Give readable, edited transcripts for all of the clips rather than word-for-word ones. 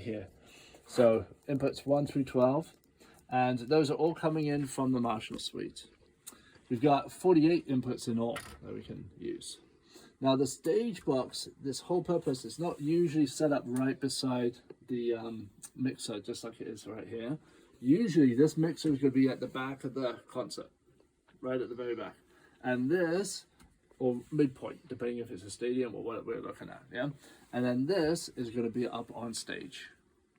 here. So inputs 1 through 12, and those are all coming in from the Marshall suite. We've got 48 inputs in all that we can use. Now the stage box, this whole purpose is not usually set up right beside the mixer, just like it is right here. Usually this mixer is going to be at the back of the concert, right at the very back. And this, or midpoint, depending if it's a stadium or what we're looking at, yeah? And then this is going to be up on stage.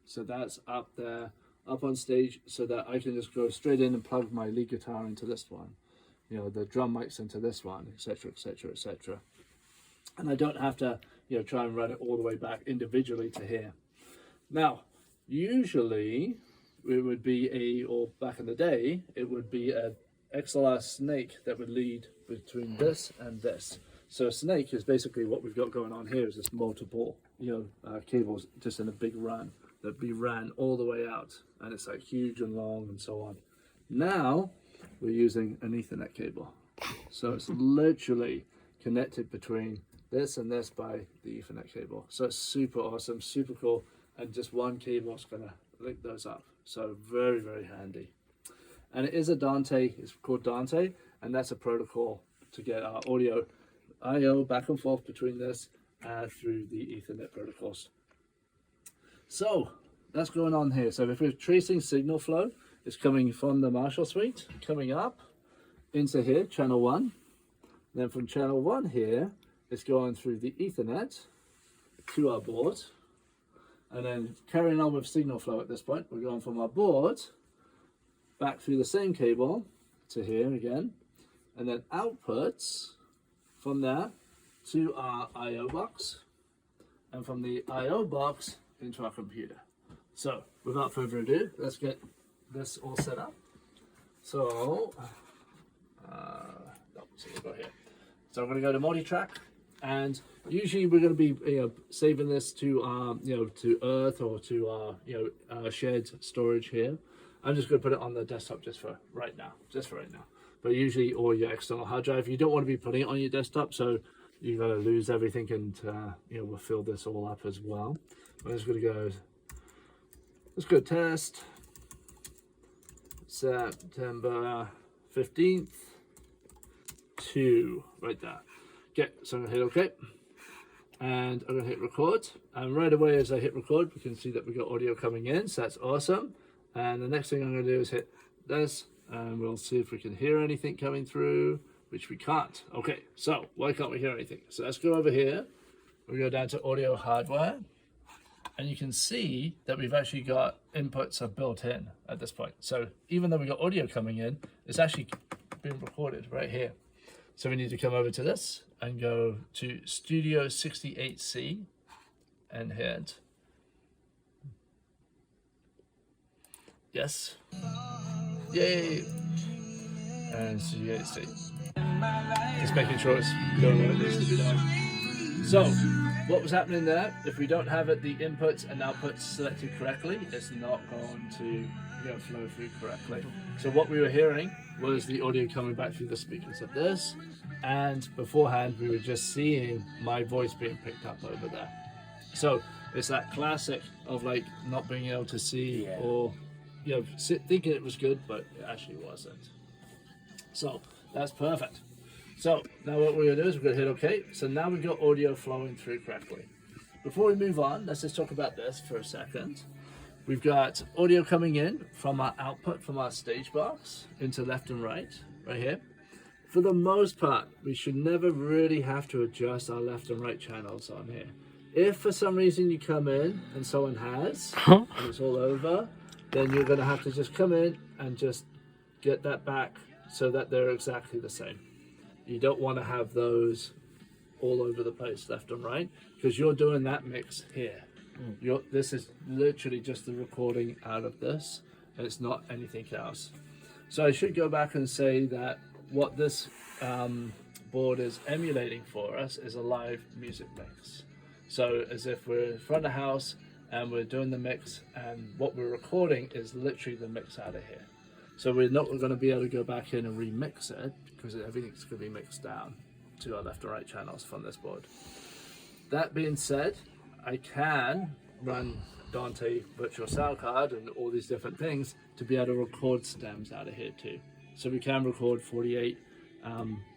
So that's up there, up on stage, so that I can just go straight in and plug my lead guitar into this one. You know, the drum mics into this one, etc., etc., etc. And I don't have to, you know, try and run it all the way back individually to here. Now, usually it would be or back in the day, it would be a XLR snake that would lead between this and this. So a snake is basically what we've got going on here is this multiple, you know, cables just in a big run that be ran all the way out, and it's like huge and long and so on. Now we're using an Ethernet cable, so it's literally connected between this and this by the Ethernet cable. So it's super awesome, super cool, and just one cable is going to link those up. So very, very handy. And it is a Dante, it's called Dante, and that's a protocol to get our audio I/O back and forth between this through the Ethernet protocols. So that's going on here. So if we're tracing signal flow, it's coming from the Marshall suite, coming up into here, channel 1. Then from channel 1 here, it's going through the Ethernet to our board. And then carrying on with signal flow at this point, we're going from our board back through the same cable to here again. And then outputs from there to our I/O box. And from the I/O box into our computer. So without further ado, let's get this all set up. So, so we'll go here. So I'm going to go to multi-track, and usually we're going to be saving this to to Earth or to our shared storage here. I'm just going to put it on the desktop just for right now, But usually, or your external hard drive, you don't want to be putting it on your desktop, so you're going to lose everything, and we'll fill this all up as well. I'm just going to go. Let's go test. September 15th to right there. Okay, so I'm going to hit OK. And I'm going to hit record. And right away as I hit record, we can see that we got audio coming in. So that's awesome. And the next thing I'm going to do is hit this. And we'll see if we can hear anything coming through, which we can't. Okay, so why can't we hear anything? So let's go over here. We go down to audio hardware. And you can see that we've actually got inputs are built in at this point. So even though we got audio coming in, it's actually being recorded right here. So we need to come over to this and go to Studio 68C and hit yes. Yay! And Studio 68C. Just making sure it's going where it needs to be done. So what was happening there, if we don't have the inputs and outputs selected correctly, it's not going to flow through correctly. So what we were hearing was the audio coming back through the speakers of this, and beforehand we were just seeing my voice being picked up over there. So it's that classic of like not being able to see or thinking it was good, but it actually wasn't. So that's perfect. So now what we're going to do is we're going to hit OK. So now we've got audio flowing through correctly. Before we move on, let's just talk about this for a second. We've got audio coming in from our output from our stage box into left and right here. For the most part, we should never really have to adjust our left and right channels on here. If for some reason you come in and someone has, and it's all over, then you're going to have to just come in and just get that back so that they're exactly the same. You don't want to have those all over the place, left and right, because you're doing that mix here. This is literally just the recording out of this, and it's not anything else. So I should go back and say that what this board is emulating for us is a live music mix. So as if we're in front of the house and we're doing the mix, and what we're recording is literally the mix out of here. So we're not going to be able to go back in and remix it, because everything's going to be mixed down to our left and right channels from this board. That being said, I can run Dante virtual sound card and all these different things to be able to record stems out of here too. So we can record 48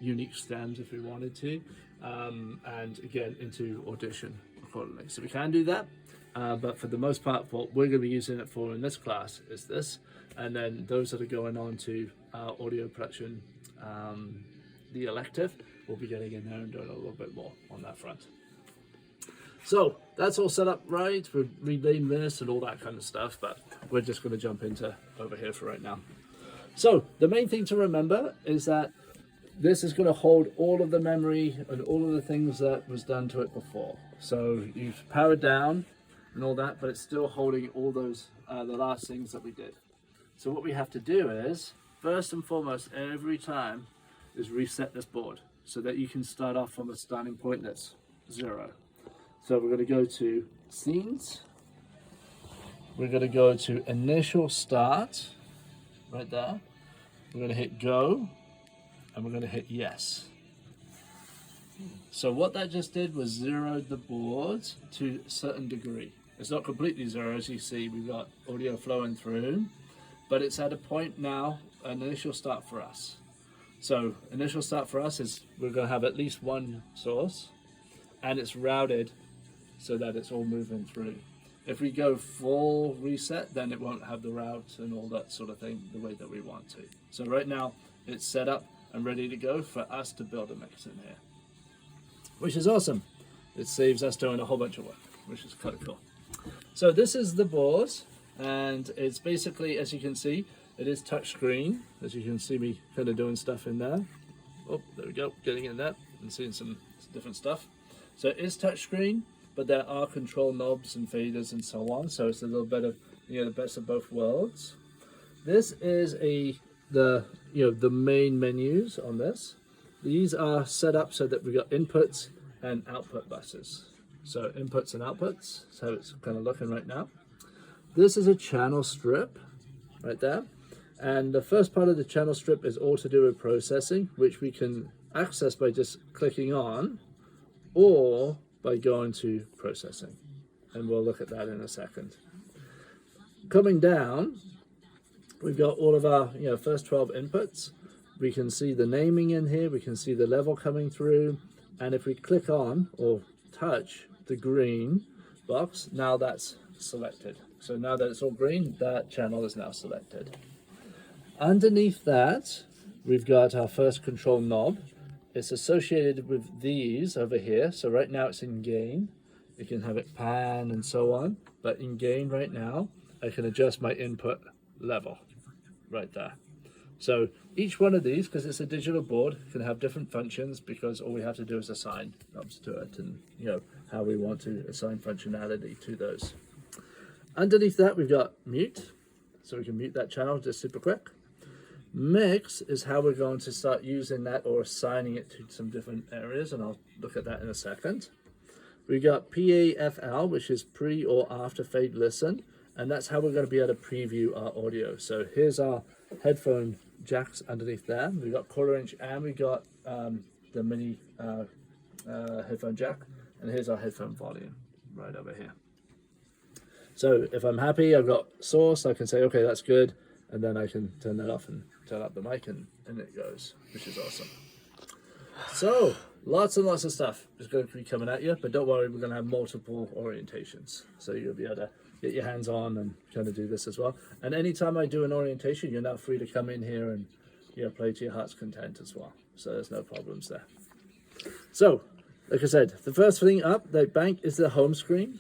unique stems if we wanted to, and again into Audition accordingly. So we can do that, but for the most part, what we're going to be using it for in this class is this, and then those that are going on to audio production, the elective, we'll be getting in there and doing a little bit more on that front. So that's all set up right. We're relaying this and all that kind of stuff, but we're just going to jump into over here for right now. So the main thing to remember is that this is going to hold all of the memory and all of the things that was done to it before. So you've powered down and all that, but it's still holding all those, the last things that we did. So what we have to do is, first and foremost, every time is reset this board so that you can start off from a starting point that's 0. So we're going to go to Scenes. We're going to go to Initial Start, right there. We're going to hit Go, and we're going to hit Yes. So what that just did was zeroed the board to a certain degree. It's not completely zero, as you see, we've got audio flowing through, but it's at a point now, an initial start for us. So initial start for us is we're going to have at least one source, and it's routed so that it's all moving through. If we go full reset, then it won't have the route and all that sort of thing the way that we want to. So right now it's set up and ready to go for us to build a mix in here, which is awesome. It saves us doing a whole bunch of work, which is kind of cool. So this is the board, and it's basically, as you can see, it is touchscreen. As you can see me kind of doing stuff in there. Oh, there we go, getting in there and seeing some different stuff. So it is touchscreen, but there are control knobs and faders and so on. So it's a little bit of, the best of both worlds. This is the main menus on this. These are set up so that we've got inputs and output buses. So inputs and outputs, so it's kind of looking right now. This is a channel strip right there. And the first part of the channel strip is all to do with processing, which we can access by just clicking on or by going to processing. And we'll look at that in a second. Coming down, we've got all of our first 12 inputs. We can see the naming in here, we can see the level coming through, and if we click on or touch the green box, now that's selected. So now that it's all green, that channel is now selected. Underneath that, we've got our first control knob. It's associated with these over here. So right now it's in gain. You can have it pan and so on, but in gain right now, I can adjust my input level right there. So each one of these, because it's a digital board, can have different functions because all we have to do is assign knobs to it and how we want to assign functionality to those. Underneath that, we've got mute. So we can mute that channel just super quick. Mix is how we're going to start using that or assigning it to some different areas, and I'll look at that in a second. We got PAFL, which is pre or after fade listen, and that's how we're going to be able to preview our audio. So here's our headphone jacks underneath there. We've got 1/4 inch and we got the mini headphone jack, and here's our headphone volume right over here. So if I'm happy, I've got source, I can say, okay, that's good. And then I can turn that off and turn up the mic and it goes, which is awesome. So lots and lots of stuff is going to be coming at you, but don't worry, we're going to have multiple orientations. So you'll be able to get your hands on and kind of do this as well. And anytime I do an orientation, you're now free to come in here and play to your heart's content as well. So there's no problems there. So, like I said, the first thing up, the bank, is the home screen.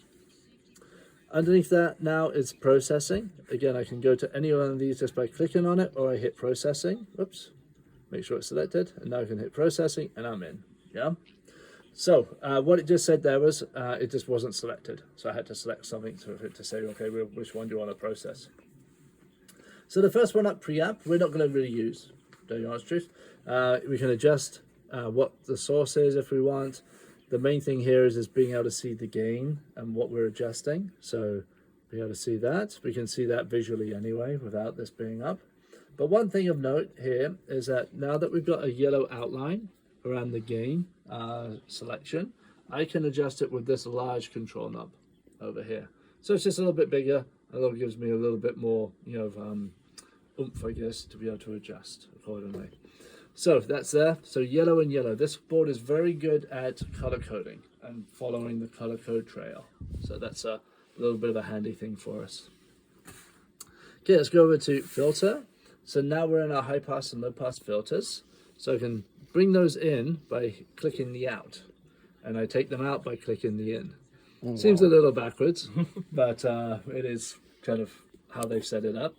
Underneath that now is processing. Again, I can go to any one of these just by clicking on it, or I hit processing. Whoops, make sure it's selected, and now I can hit processing, and I'm in. Yeah. So what it just said there was it just wasn't selected, so I had to select something to say, okay, which one do you want to process? So the first one up, preamp, we're not going to really use. To tell you the honest truth, we can adjust what the source is if we want. The main thing here is being able to see the gain and what we're adjusting. So being able to see that. We can see that visually anyway without this being up. But one thing of note here is that now that we've got a yellow outline around the gain selection, I can adjust it with this large control knob over here. So it's just a little bit bigger, and that gives me a little bit more, oomph, I guess, to be able to adjust accordingly. So that's there. So yellow and yellow. This board is very good at color coding and following the color code trail. So that's a little bit of a handy thing for us. Okay, let's go over to filter. So now we're in our high pass and low pass filters. So I can bring those in by clicking the out, and I take them out by clicking the in. Oh, seems a little backwards, but it is kind of how they've set it up.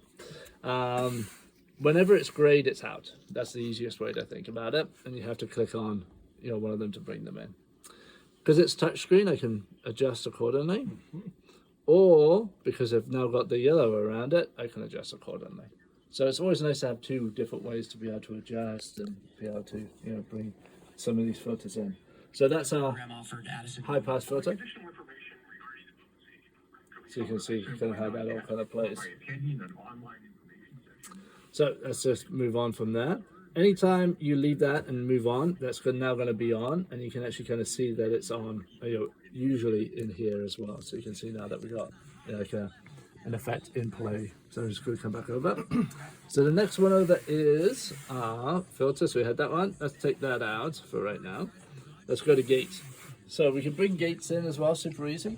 Whenever it's grayed, it's out. That's the easiest way to think about it, and you have to click on one of them to bring them in. Because it's touchscreen, I can adjust accordingly. Or because I've now got the yellow around it, I can adjust accordingly. So it's always nice to have two different ways to be able to adjust and be able to bring some of these filters in. So that's our high pass filter. So you can see kind of how that all kind of plays. So let's just move on from there. Anytime you leave that and move on, that's now going to be on, and you can actually kind of see that it's on, usually in here as well. So you can see now that we got like an effect in play. So I'm just going to come back over. So the next one over is our filter. So we had that one. Let's take that out for right now. Let's go to gates. So we can bring gates in as well, super easy.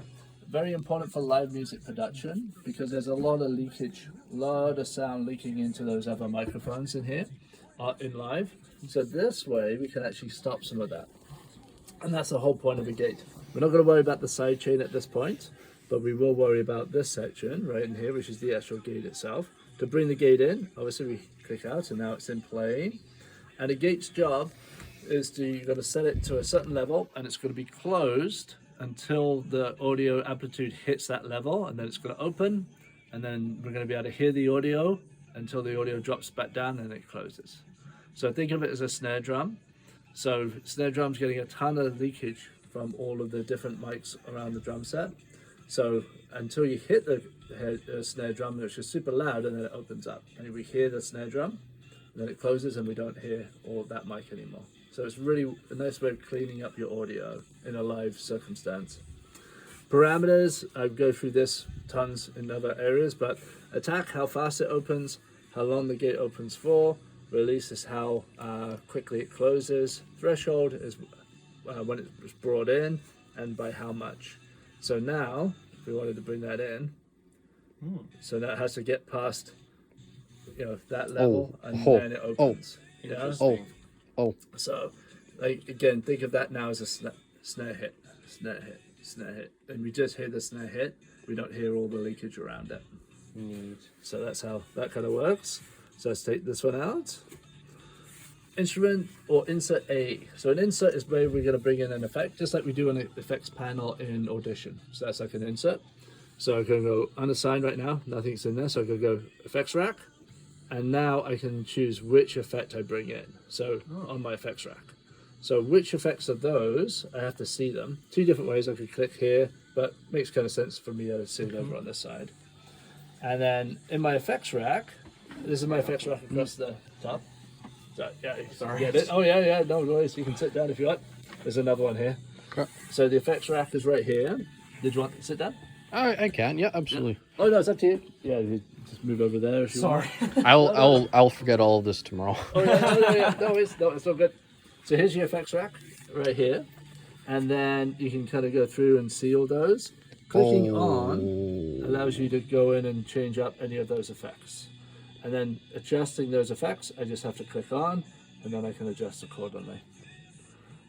Very important for live music production because there's a lot of leakage, a lot of sound leaking into those other microphones in here, in live. So this way we can actually stop some of that. And that's the whole point of the gate. We're not going to worry about the side chain at this point, but we will worry about this section right in here, which is the actual gate itself. To bring the gate in, obviously we click out and now it's in play. And a gate's job is you're going to set it to a certain level and it's going to be closed until the audio amplitude hits that level, and then it's going to open, and then we're going to be able to hear the audio until the audio drops back down and it closes. So think of it as a snare drum. So snare drum's getting a ton of leakage from all of the different mics around the drum set. So until you hit the snare drum, which is super loud, and then it opens up, and we hear the snare drum, and then it closes, and we don't hear all that mic anymore. So it's really a nice way of cleaning up your audio in a live circumstance. Parameters, I go through this tons in other areas, but attack, how fast it opens, how long the gate opens for. Release is how quickly it closes. Threshold is when it's brought in and by how much. So now, if we wanted to bring that in, so that has to get past that level, and then it opens. So, like, again, think of that now as a snare hit, snare hit, snare hit. And we just hear the snare hit. We don't hear all the leakage around it. So that's how that kind of works. So let's take this one out. Instrument or insert A. So an insert is where we're going to bring in an effect, just like we do an effects panel in Audition. So that's like an insert. So I'm going to go unassigned right now. Nothing's in there. So I'm going to go effects rack. And now I can choose which effect I bring in. So on my effects rack. So which effects of those, I have to see them. Two different ways. I could click here, but makes kind of sense for me to see it over on this side. And then in my effects rack, this is my effects rack across the top. So, yeah, sorry. Get it? Oh yeah, no worries. You can sit down if you like. There's another one here. Okay. So the effects rack is right here. Did you want to sit down? I can. Yeah, absolutely. Yeah. Oh no, it's up to you. Yeah, you just move over there if you want. I'll forget all of this tomorrow. Oh yeah. No, it's all good. So here's your effects rack right here, and then you can kind of go through and see all those. Clicking on allows you to go in and change up any of those effects. And then adjusting those effects, I just have to click on, and then I can adjust accordingly.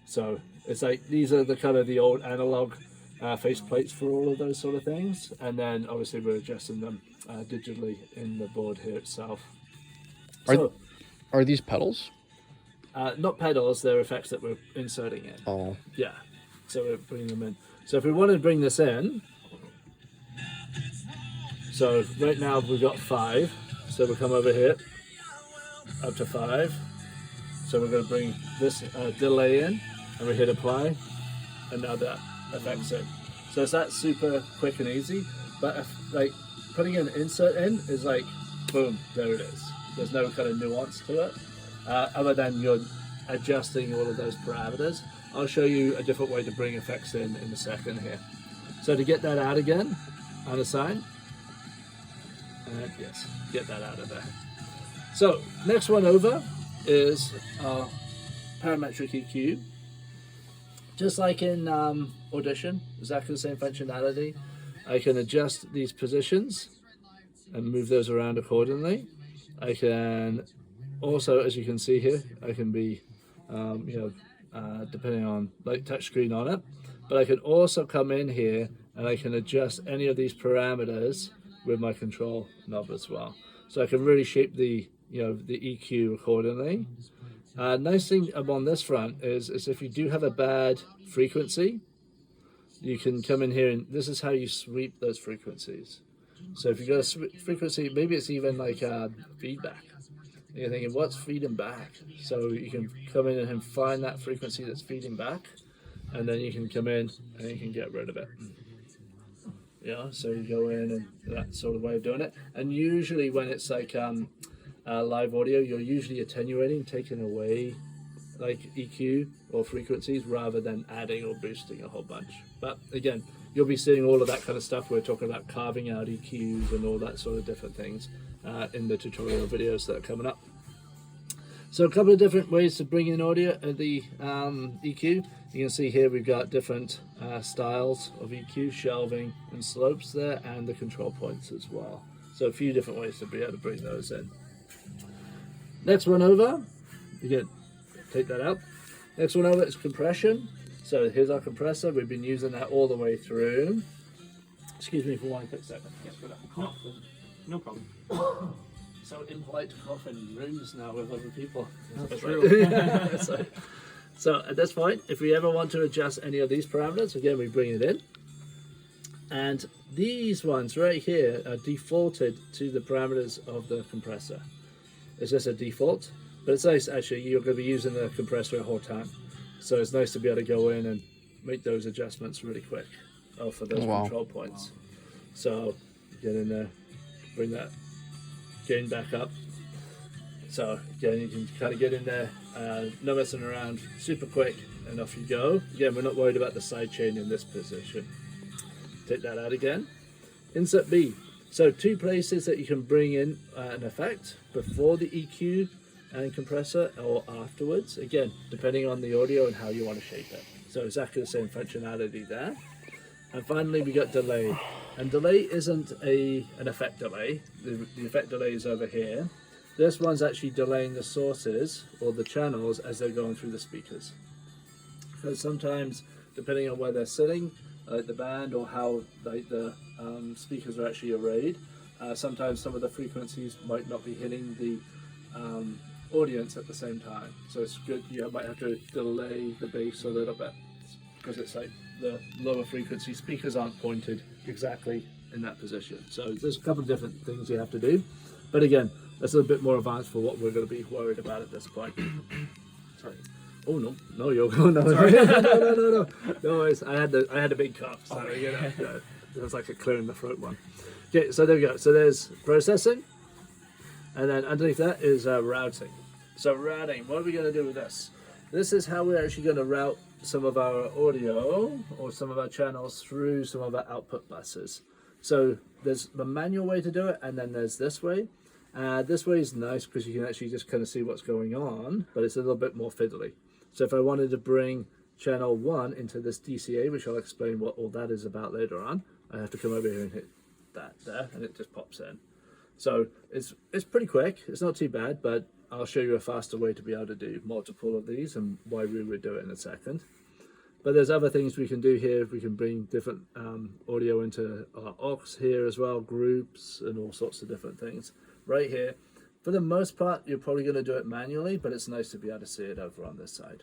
So it's like these are the kind of the old analog face plates for all of those sort of things, and then obviously we're adjusting them digitally in the board here itself. Are these pedals? Not pedals, they're effects that we're inserting in. Oh. Yeah, so we're bringing them in. So if we want to bring this in, so right now we've got 5. So we'll come over here, up to 5. So we're going to bring this delay in, and we hit apply, and now that effect's in. So it's that super quick and easy, but like putting an insert in is like, boom, there it is. There's no kind of nuance to it, other than you're adjusting all of those parameters. I'll show you a different way to bring effects in a second here. So to get that out again, unassign. And yes, get that out of there. So next one over is our parametric EQ. Just like in Audition, exactly the same functionality. I can adjust these positions and move those around accordingly. I can also, as you can see here, I can be, depending on like touchscreen on it, but I can also come in here and I can adjust any of these parameters with my control knob as well. So I can really shape the the EQ accordingly. Nice thing on this front is if you do have a bad frequency, you can come in here and this is how you sweep those frequencies. So if you got a frequency, maybe it's even like feedback. And you're thinking, what's feeding back? So you can come in and find that frequency that's feeding back, and then you can come in and you can get rid of it. Yeah, so you go in and that sort of way of doing it. And usually when it's like live audio, you're usually attenuating, taking away like EQ or frequencies rather than adding or boosting a whole bunch. But again, you'll be seeing all of that kind of stuff. We're talking about carving out EQs and all that sort of different things in the tutorial videos that are coming up. So a couple of different ways to bring in audio at the EQ. You can see here we've got different styles of EQ, shelving and slopes there, and the control points as well. So a few different ways to be able to bring those in. Next one over, you get take that out. Next one over is compression. So here's our compressor. We've been using that all the way through. Excuse me for one quick second. Yes, No problem. So impolite to cough in rooms now with other people. That's true. So at this point, if we ever want to adjust any of these parameters, again, we bring it in. And these ones right here are defaulted to the parameters of the compressor. It's just a default, but it's nice actually, you're going to be using the compressor the whole time. So it's nice to be able to go in and make those adjustments really quick for those control points. So get in there, bring that gain back up. So again, you can kind of get in there, no messing around, super quick, and off you go. Again, we're not worried about the side chain in this position. Take that out again. Insert B. So two places that you can bring in an effect before the EQ and compressor or afterwards. Again, depending on the audio and how you want to shape it. So exactly the same functionality there. And finally, we got delay. And delay isn't an effect delay. The effect delay is over here. This one's actually delaying the sources or the channels as they're going through the speakers. Because sometimes, depending on where they're sitting, like the band or how like the speakers are actually arrayed, sometimes some of the frequencies might not be hitting the audience at the same time. So it's good, you might have to delay the bass a little bit because it's like the lower frequency speakers aren't pointed exactly in that position. So there's a couple of different things you have to do. But again, that's a little bit more advanced for what we're going to be worried about at this point. Sorry. Oh no, you're going. No, no. No worries. I had a big cough, so it was like a clearing the throat one. Okay, so there we go. So there's processing, and then underneath that is routing. So routing. What are we going to do with this? This is how we're actually going to route some of our audio or some of our channels through some of our output buses. So there's the manual way to do it, and then there's this way. This way is nice because you can actually just kind of see what's going on, but it's a little bit more fiddly. So if I wanted to bring channel 1 into this DCA, which I'll explain what all that is about later on, I have to come over here and hit that there, and it just pops in. So it's pretty quick. It's not too bad, but I'll show you a faster way to be able to do multiple of these and why we would do it in a second. But there's other things we can do here. We can bring different audio into our aux here as well, groups and all sorts of different things right here. For the most part, you're probably going to do it manually, but it's nice to be able to see it over on this side.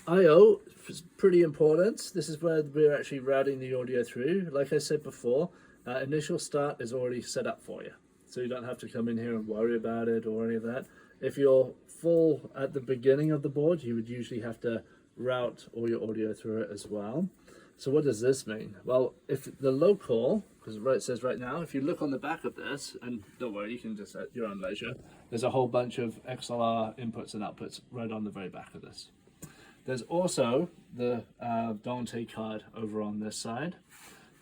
I/O is pretty important. This is where we're actually routing the audio through. Like I said before, initial start is already set up for you. So you don't have to come in here and worry about it or any of that. If you're full at the beginning of the board, you would usually have to route all your audio through it as well. So what does this mean? Well, if the local, because it says right now, if you look on the back of this, and don't worry, you can just at your own leisure, there's a whole bunch of XLR inputs and outputs right on the very back of this. There's also the Dante card over on this side.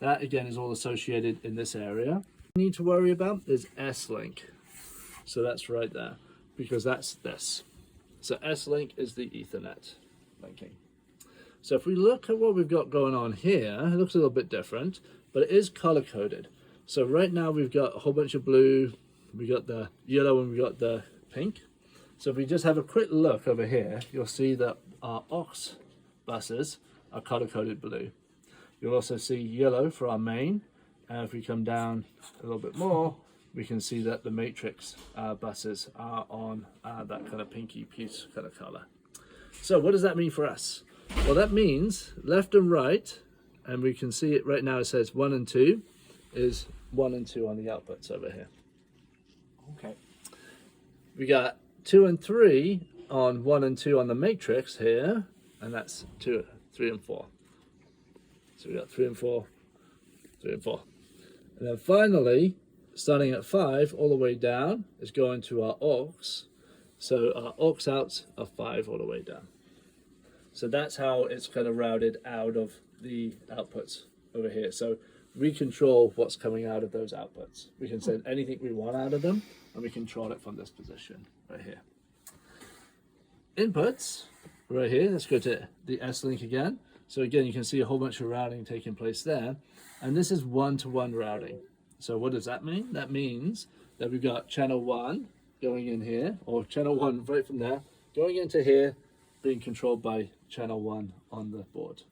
That again is all associated in this area. We need to worry about is S-Link. So that's right there, because that's this. So S-Link is the Ethernet linking. So if we look at what we've got going on here, it looks a little bit different, but it is color coded. So right now we've got a whole bunch of blue, we got the yellow, and we got the pink. So if we just have a quick look over here, you'll see that our aux buses are color coded blue. You'll also see yellow for our main, and if we come down a little bit more, we can see that the matrix buses are on that kind of pinky puce kind of color. So what does that mean for us? Well, that means left and right, and we can see it right now, it says 1 and 2 is 1 and 2 on the outputs over here. Okay. We got 2 and 3 on 1 and 2 on the matrix here, and that's 2, 3 and 4. So we got 3 and 4, 3 and 4. And then finally, starting at 5 all the way down is going to our aux. So our aux outs are 5 all the way down. So that's how it's kind of routed out of the outputs over here. So we control what's coming out of those outputs. We can send anything we want out of them, and we control it from this position right here. Inputs right here. Let's go to the S-Link again. So again, you can see a whole bunch of routing taking place there. And this is one-to-one routing. So what does that mean? That means that we've got channel 1 going in here, or channel 1 right from there, going into here, being controlled by channel 1 on the board.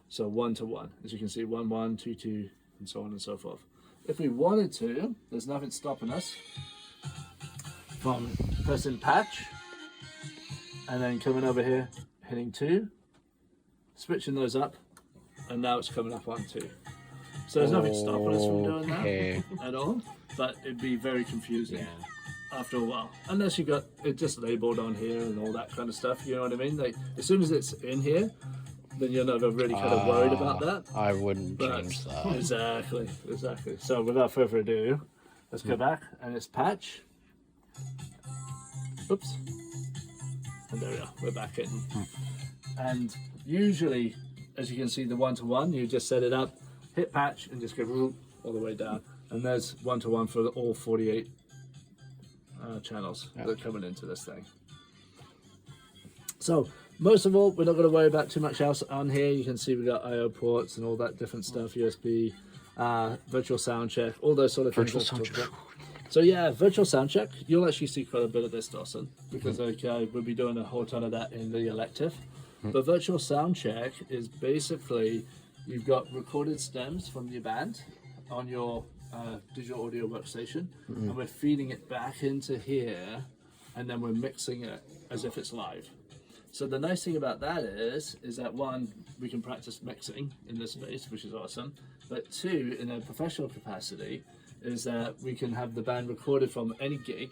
So 1-to-1. As you can see, 1, 1, 2, 2, and so on and so forth. If we wanted to, there's nothing stopping us from pressing patch, and then coming over here, hitting 2, switching those up, and now it's coming up on 2. So there's nothing stopping us from doing that at all, but it'd be very confusing after a while. Unless you got it just labeled on here and all that kind of stuff, you know what I mean? Like, as soon as it's in here, then you're never really kind of worried about that. I wouldn't change that. Exactly. So without further ado, let's go back, and it's patch. Oops. And there we are, we're back in. And usually, as you can see, the 1-to-1, you just set it up, hit patch, and just go all the way down. And there's 1-to-1 for all 48 channels that are coming into this thing. So, most of all, we're not going to worry about too much else on here. You can see we got I/O ports and all that different stuff, USB, virtual sound check, all those sort of things. Virtual sound check. So yeah, virtual sound check. You'll actually see quite a bit of this, Dawson, because we'll be doing a whole ton of that in the elective. But virtual sound check is basically, you've got recorded stems from your band on your digital audio workstation, and we're feeding it back into here, and then we're mixing it as if it's live. So the nice thing about that is that one, we can practice mixing in this space, which is awesome. But two, in a professional capacity, is that we can have the band recorded from any gig,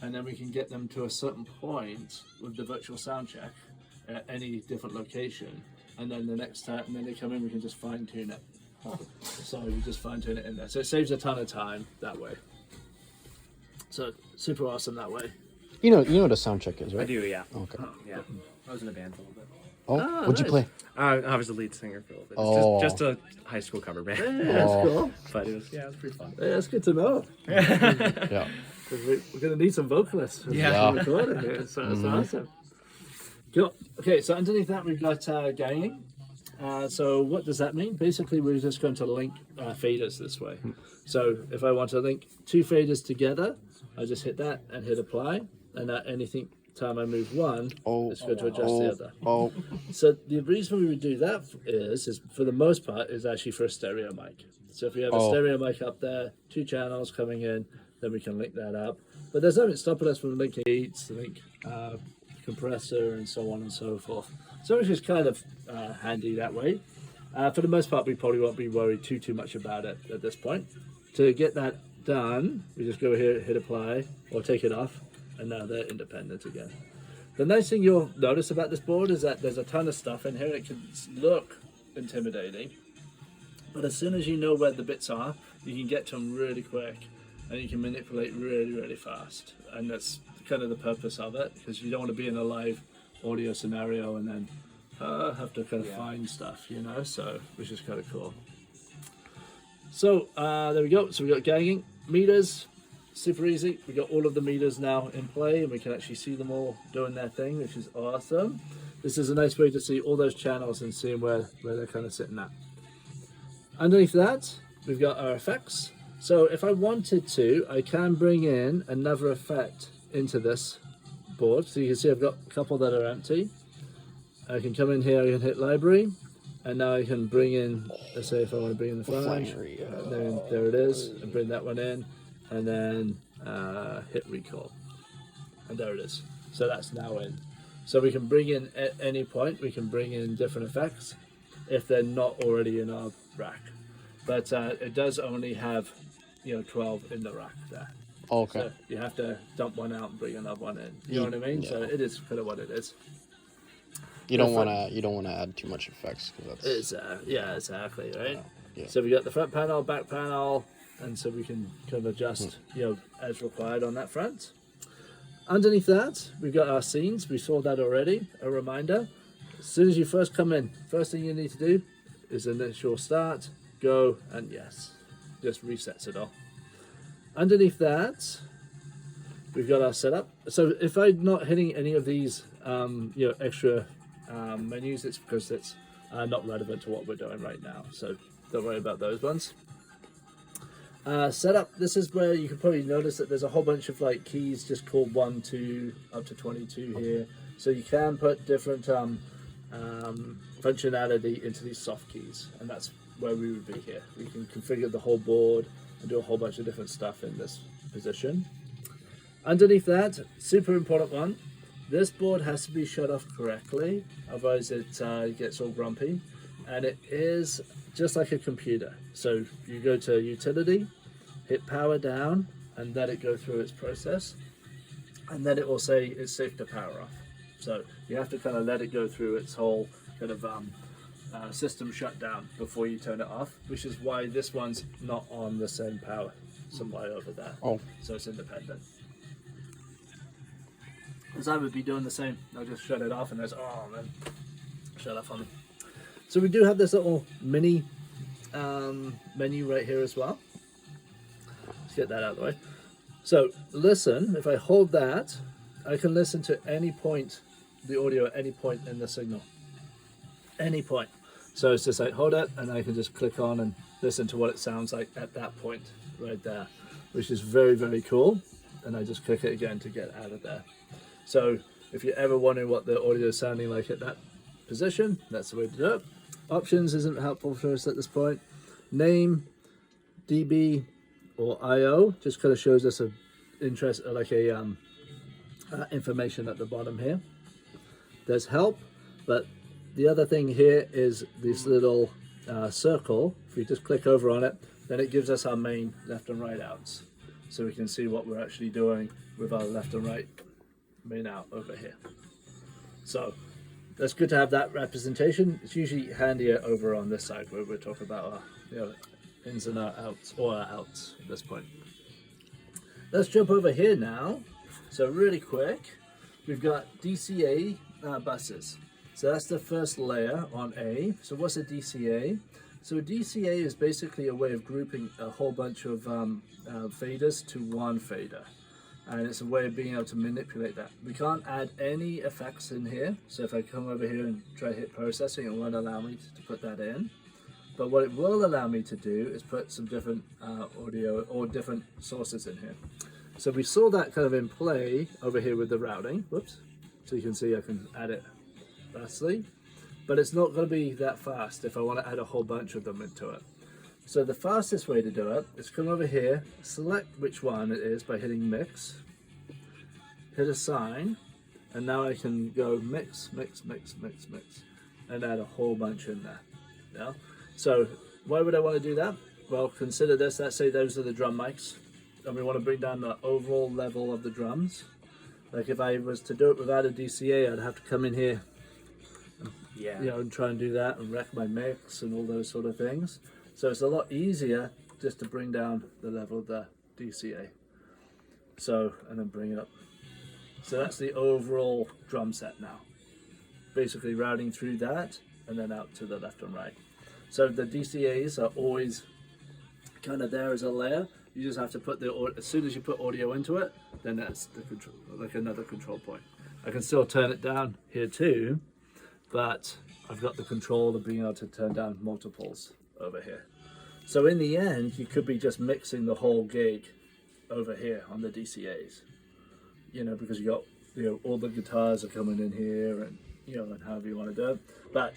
and then we can get them to a certain point with the virtual sound check at any different location. And then the next time, and then they come in, we can just fine tune it. So we just fine tune it in there. So it saves a ton of time that way. So super awesome that way. You know what a sound check is, right? I do, yeah. Okay. Yeah. I was in a band for a little bit. Oh, what'd you nice. play? I was the lead singer for a little bit. Oh. Just a high school cover band. Yeah, that's cool. But it was pretty fun. Yeah, that's good to know. Yeah. Because we're going to need some vocalists. Yeah. Recording here, so that's awesome. Cool. Okay, so underneath that we've got gaining. So what does that mean? Basically, we're just going to link faders this way. So if I want to link two faders together, I just hit that and hit apply, and anything time I move one, it's going to adjust the other. Oh. So the reason we would do that is for the most part is actually for a stereo mic. So if we have a stereo mic up there, two channels coming in, then we can link that up. But there's nothing stopping us from linking beats, link compressor, and so on and so forth. So it's just kind of handy that way. For the most part, we probably won't be worried too much about it at this point. To get that done, we just go here, hit apply, or take it off, and now they're independent again. The nice thing you'll notice about this board is that there's a ton of stuff in here. It can look intimidating, but as soon as you know where the bits are, you can get to them really quick, and you can manipulate really fast. And that's kind of the purpose of it, because you don't want to be in a live audio scenario and then have to kind of find stuff, you know, so which is kind of cool. So there we go. So we got gagging meters, super easy. We got all of the meters now in play, and we can actually see them all doing their thing, which is awesome. This is a nice way to see all those channels and seeing where they're kind of sitting at. Underneath that, we've got our effects. So if I wanted to, I can bring in another effect into this board. So you can see I've got a couple that are empty. I can come in here, I can hit library, and now I can bring in, let's say if I want to bring in the flange, there it is, and bring that one in, and then hit recall, and there it is. So that's now in. So we can bring in at any point, we can bring in different effects if they're not already in our rack. But it does only have 12 in the rack there. Okay. So you have to dump one out and bring another one in. You know what I mean? Yeah. So it is kind of what it is. You don't want to add too much effects because that's. Yeah, exactly, right? Yeah. So we got the front panel, back panel, and so we can kind of adjust, as required on that front. Underneath that, we've got our scenes. We saw that already. A reminder: as soon as you first come in, first thing you need to do is initial start, go, and yes, just resets it all. Underneath that, we've got our setup. So if I'm not hitting any of these, extra menus, it's because it's not relevant to what we're doing right now. So don't worry about those ones. Setup. This is where you can probably notice that there's a whole bunch of like keys just called 1, 2, up to 22 here. So you can put different functionality into these soft keys, and that's where we would be here. We can configure the whole board and do a whole bunch of different stuff in this position. Underneath that, super important one, this board has to be shut off correctly, otherwise it gets all grumpy, and it is just like a computer. So you go to utility, hit power down, and let it go through its process, and then it will say it's safe to power off. So you have to kind of let it go through its whole kind of system shutdown before you turn it off, which is why this one's not on the same power, somewhere over there. Oh. So it's independent. Because I would be doing the same. I'll just shut it off and there's, oh man, shut off on me. So we do have this little mini menu right here as well. Let's get that out of the way. So listen, if I hold that, I can listen to any point, the audio at any point in the signal. Any point. So it's just like hold it and I can just click on and listen to what it sounds like at that point right there, which is very, very cool. And I just click it again to get out of there. So if you're ever wondering what the audio is sounding like at that position, that's the way to do it. Options isn't helpful for us at this point. Name, DB, or IO just kind of shows us a interest, like a information at the bottom here. There's help, but the other thing here is this little circle. If we just click over on it, then it gives us our main left and right outs. So we can see what we're actually doing with our left and right main out over here. So that's good to have that representation. It's usually handier over on this side where we're talking about our ins and our outs, or our outs at this point. Let's jump over here now. So really quick, we've got DCA buses. So that's the first layer on A. So what's a DCA? So a DCA is basically a way of grouping a whole bunch of faders to one fader. And it's a way of being able to manipulate that. We can't add any effects in here. So if I come over here and try to hit processing, it won't allow me to put that in. But what it will allow me to do is put some different audio or different sources in here. So we saw that kind of in play over here with the routing. Whoops. So you can see I can add it fastly. But it's not going to be that fast if I want to add a whole bunch of them into it. So the fastest way to do it is come over here, select which one it is by hitting mix, hit assign, and now I can go mix, mix, mix, mix, mix, and add a whole bunch in there. Yeah. So why would I want to do that? Well, consider this. Let's say those are the drum mics, and we want to bring down the overall level of the drums. Like if I was to do it without a DCA, I'd have to come in here, and try and do that and wreck my mix and all those sort of things. So it's a lot easier just to bring down the level of the DCA. So, and then bring it up. So that's the overall drum set now. Basically routing through that and then out to the left and right. So the DCAs are always kind of there as a layer. You just have to put as soon as you put audio into it, then that's the control, like another control point. I can still turn it down here too, but I've got the control of being able to turn down multiples over here. So in the end, you could be just mixing the whole gig over here on the DCAs, you know, because you got, you know, all the guitars are coming in here, and you know, and however you want to do it. But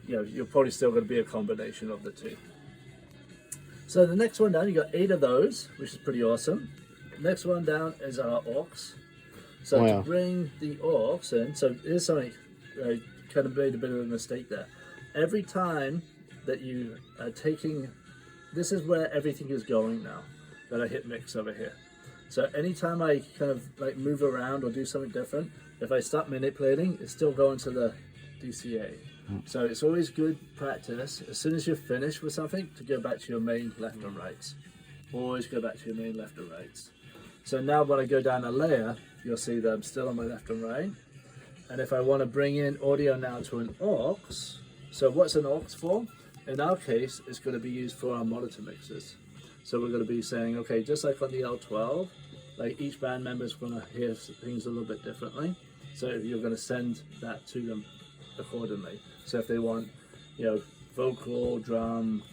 you know, you're probably still going to be a combination of the two. So the next one down, you got 8 of those, which is pretty awesome. Next one down is our aux. So to bring the aux in, so here's something I kind of made a bit of a mistake there. Every time that you are taking, this is where everything is going now, that I hit mix over here. So anytime I kind of like move around or do something different, if I start manipulating, it's still going to the DCA. So it's always good practice, as soon as you're finished with something, to go back to your main left and rights. Always go back to your main left and rights. So now when I go down a layer, you'll see that I'm still on my left and right. And if I want to bring in audio now to an aux, so what's an aux for? In our case, it's going to be used for our monitor mixes. So we're going to be saying, okay, just like on the L12, like each band member is going to hear things a little bit differently. So you're going to send that to them accordingly. So if they want, you know, vocal, drum,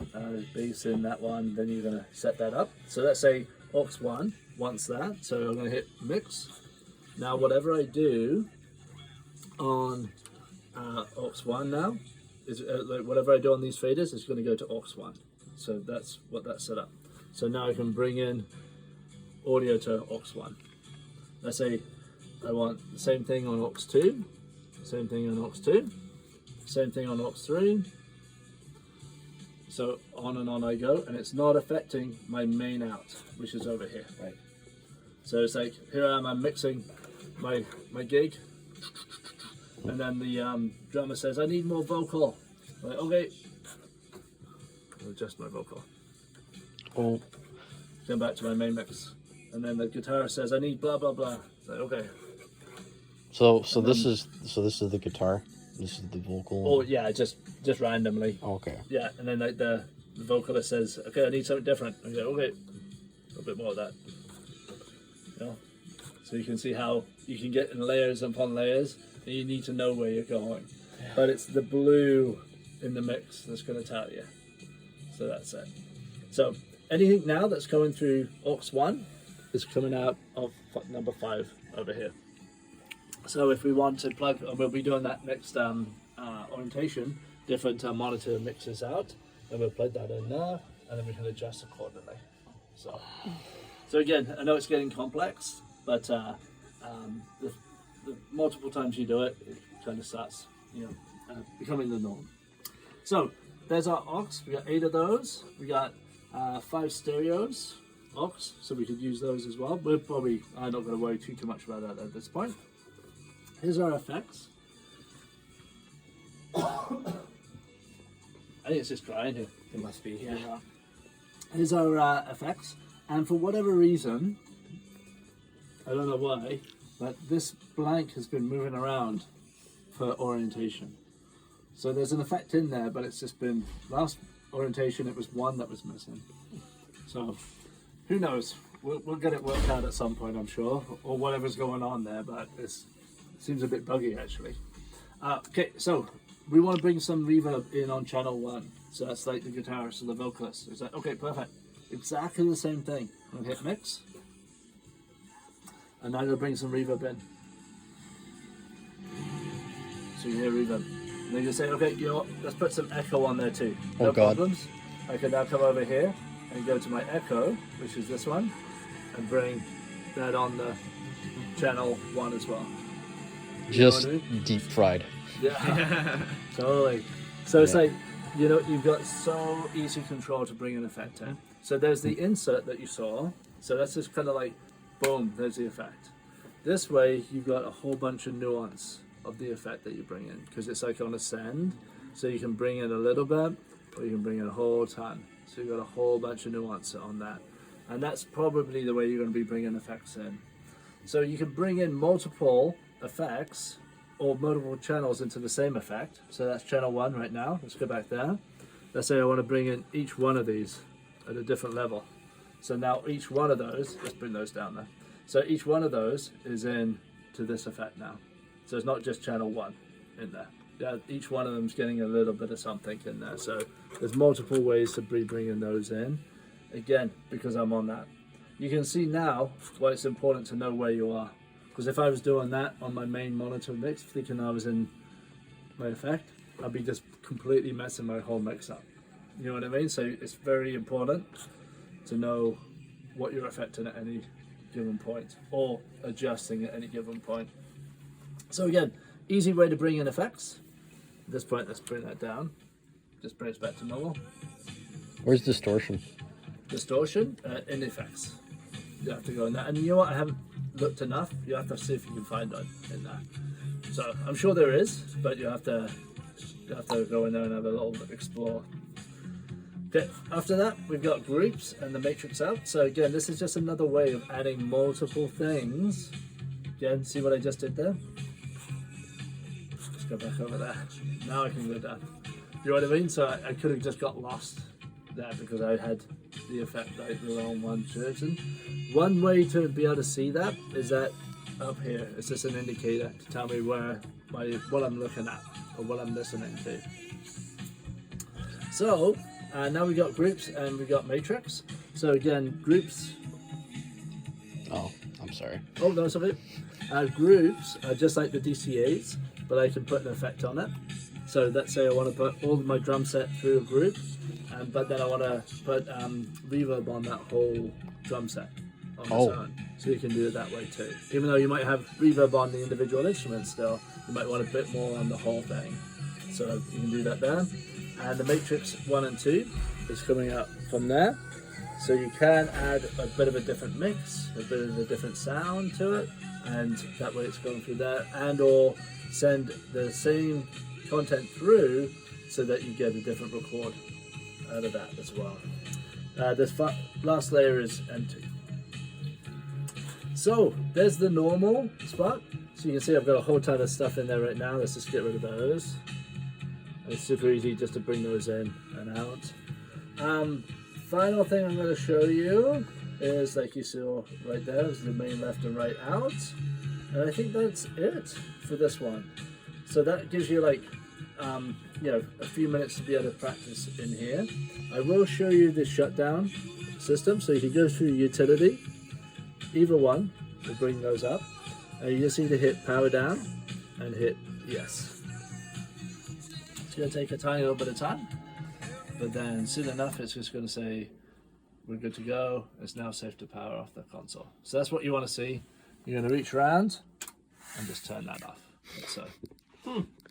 bass in that one, then you're going to set that up. So let's say aux 1 wants that. So I'm going to hit mix. Now whatever I do on aux 1 now, is like whatever I do on these faders is going to go to aux 1. So that's what that's set up. So now I can bring in audio to aux 1. Let's say I want the same thing on aux 2, same thing on aux 2, same thing on aux 3. So on and on I go, and it's not affecting my main out, which is over here. Right. So it's like, here I am, I'm mixing my gig, and then the drummer says, I need more vocal. I'm like, okay, I'll adjust my vocal. Oh. Go back to my main mix. And then the guitarist says, I need blah, blah, blah. It's like, okay. So this is the guitar. This is the vocal. Oh yeah, just randomly. Okay. Yeah, and then like the vocalist says, okay, I need something different. I go, okay, a little bit more of that. You know? So you can see how you can get in layers upon layers, and you need to know where you're going. Yeah. But it's the blue in the mix that's going to tell you. So that's it. So anything now that's going through aux 1 is coming out of number 5 over here. So if we want to plug, and we'll be doing that next orientation, different monitor mixes out, and we'll plug that in there, and then we can adjust accordingly. So again, I know it's getting complex, but the multiple times you do it, it kind of starts, you know, becoming the norm. So there's our aux. We got 8 of those. We got 5 stereos aux, so we could use those as well. I'm not going to worry too much about that at this point. Here's our effects. I think it's just dry in here. It must be. Yeah. Here's our effects, and for whatever reason, I don't know why, but this blank has been moving around for orientation. So there's an effect in there, but it's just been, last orientation it was 1 that was missing. So who knows? We'll get it worked out at some point, I'm sure, or whatever's going on there, but it seems a bit buggy actually. Okay, so we want to bring some reverb in on channel 1. So that's like the guitarist or the vocalist. Is that okay? Perfect. Exactly the same thing. I'm gonna hit mix, and now I'm gonna bring some reverb in. So you hear reverb. And then you say, okay, you know what? Let's put some echo on there too. No problems. I can now come over here and go to my echo, which is this one, and bring that on the channel 1 as well. Just deep fried. Yeah, totally. So it's like, you know, you've got so easy control to bring an effect in. So there's the insert that you saw. So that's just kind of like, boom, there's the effect. This way, you've got a whole bunch of nuance of the effect that you bring in, because it's like on a send. So you can bring in a little bit, or you can bring in a whole ton. So you've got a whole bunch of nuance on that. And that's probably the way you're going to be bringing effects in. So you can bring in multiple effects or multiple channels into the same effect. So that's channel 1 right now. Let's go back there. Let's say I want to bring in each one of these. at a different level. So now each one of those, let's bring those down there. So each one of those is in to this effect now. So it's not just channel 1 in there. Yeah, each one of them is getting a little bit of something in there. So there's multiple ways to be bringing those in. Again, because I'm on that. You can see now why it's important to know where you are. Because if I was doing that on my main monitor mix, thinking I was in my effect, I'd be just completely messing my whole mix up. You know what I mean? So it's very important to know what you're affecting at any given point, or adjusting at any given point. So again, easy way to bring in effects. At this point, let's bring that down. Just bring it back to normal. Where's distortion? Distortion in effects. You have to go in that, and you know what? I haven't looked enough. You have to see if you can find one in that. So I'm sure there is, but you have to go in there and have a little explore. Okay, after that we've got groups and the matrix out. So again, this is just another way of adding multiple things. Again, see what I just did there? Let's go back over there. Now I can go down. You know what I mean? So I could have just got lost there because I had the effect like the wrong one chosen. One way to be able to see that is that up here, it's just an indicator to tell me where what I'm looking at or what I'm listening to. So now we got groups and we got matrix. So again, groups. Oh, I'm sorry. Oh no, it's okay. Groups are just like the DCAs, but I can put an effect on it. So let's say I want to put all of my drum set through a group, but then I want to put reverb on that whole drum set on its own. So you can do it that way too. Even though you might have reverb on the individual instruments still, you might want a bit more on the whole thing. So you can do that there. And the matrix 1 and 2 is coming out from there. So you can add a bit of a different mix, a bit of a different sound to it, and that way it's going through there, and or send the same content through so that you get a different record out of that as well. This last layer is empty. So there's the normal spot. So you can see I've got a whole ton of stuff in there right now. Let's just get rid of those. It's super easy just to bring those in and out. Final thing I'm going to show you is, like you saw right there, is the main left and right out. And I think that's it for this one. So that gives you like, you know, a few minutes to be able to practice in here. I will show you the shutdown system. So you can go through utility, either one will bring those up. You just need to hit power down and hit yes. It's going to take a tiny little bit of time, but then soon enough it's just going to say we're good to go. It's now safe to power off the console. So that's what you want to see. You're going to reach around and just turn that off. Like so.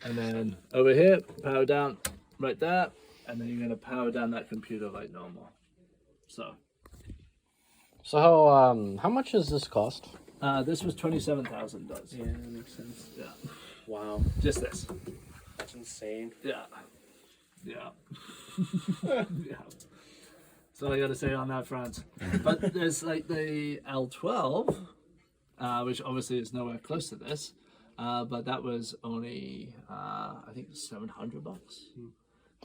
And then over here, power down right there, and then you're going to power down that computer like normal. So how much does this cost? this was $27,000. Yeah, that makes sense. Yeah. Wow, Just this. that's insane. Yeah. Yeah. Yeah. So I got to say on that front. But there's like the L12, which obviously is nowhere close to this. But that was only, I think, $700.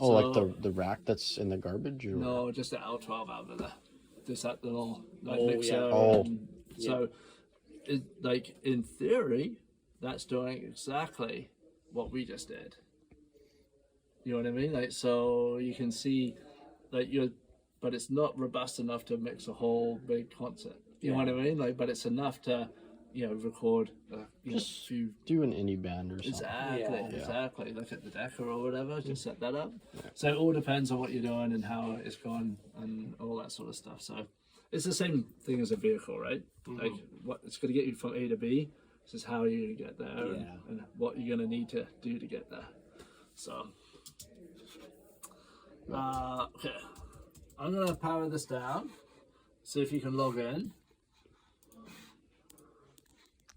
Oh, So- like the rack that's in the garbage? Or? No, just the L12 out of there. Just that little like, Oh, mixer. yeah. Oh. And so, it, like in theory, that's doing exactly what we just did. You know what I mean? Like, so you can see, like but it's not robust enough to mix a whole big concert. You know what I mean? Like, but it's enough to, you know, record Just a few. do an indie band or something. Exactly, Yeah. exactly. Look at the decker or whatever, just set that up. So it all depends on what you're doing and how it's gone and all that sort of stuff. So it's the same thing as a vehicle, right? Like what it's going to get you from A to B. This is how you're going to get there and what you're going to need to do to get there. So, okay. I'm going to power this down. See if you can log in.